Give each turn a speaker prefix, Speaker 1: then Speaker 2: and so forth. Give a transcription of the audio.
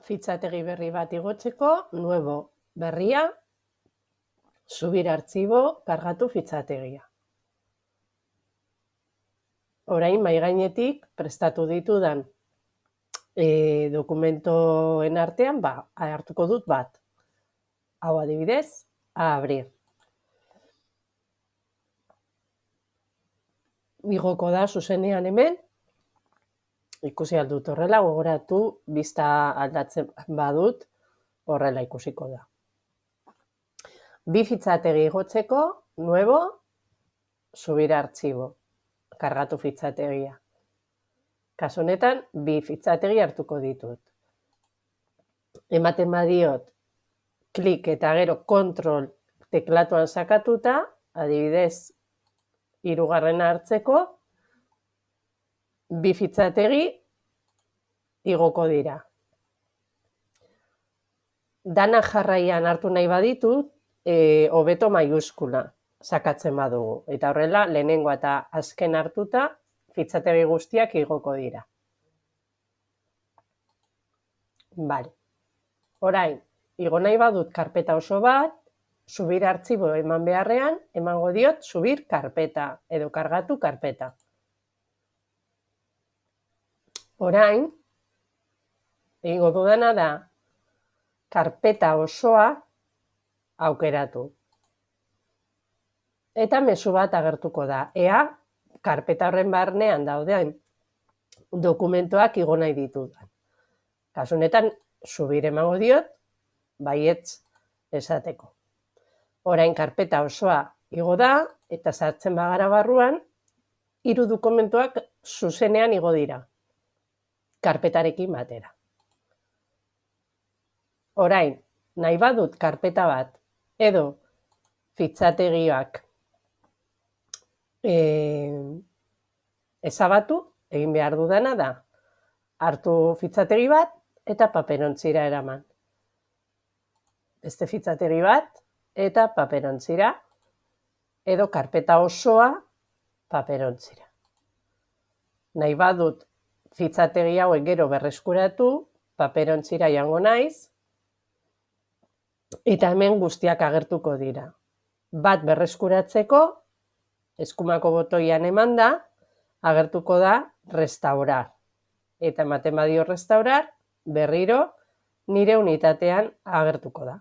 Speaker 1: Fitxategi berri bat igotzeko, nuevo berria, subir artxibo, kargatu fitxategia. Orain mahai gainetik prestatu ditudan dokumentoen artean, hartuko dut bat. Hau adibidez, a abrir. Igoko da zuzenean hemen, ikusi aldut horrela, gogoratu, bista aldatzen badut, horrela ikusiko da. Bi fitxategi igotzeko, nuevo, subir artxibo, kargatu fitxategia. Kasu honetan, bi fitxategi hartuko ditut. Ematen badiot, klik eta gero kontrol teklatuan sakatuta, adibidez, 3. hartzeko, bi fitxategi igoko dira. Dana jarraian hartu nahi baditut, hobeto maiuskula sakatzen badugu. Eta horrela, lehenengoa eta azken hartuta, fitxategi guztiak igoko dira. Bale. Orain, igo nahi badut karpeta oso bat, subir artxibo eman beharrean, emango diot subir karpeta edo kargatu karpeta. Orain, egingo dudana da, karpeta osoa aukeratu. Eta mezu bat agertuko da. Ea, karpeta horren barnean dauden dokumentoak igo nahi ditudan. Kasu honetan, subir emango diot, baietz esateko. Orain karpeta osoa igo da, eta sartzen bagara barruan, 3 dokumentuak zuzenean igo dira, karpetarekin batera. Orain, nahi badut karpeta bat, edo fitxategiak ezabatu, egin behar dudana da, hartu fitxategi bat, eta paperontzira eraman. Beste fitxategi bat, eta paperontzira, edo karpeta osoa paperontzira. Nahi badut fitxategi hauek gero berreskuratu, paperontzira joango naiz, eta hemen guztiak agertuko dira. Bat berreskuratzeko, eskumako botoian emanda, agertuko da restaurar. Eta ematen badio restaurar, berriro nire unitatean agertuko da.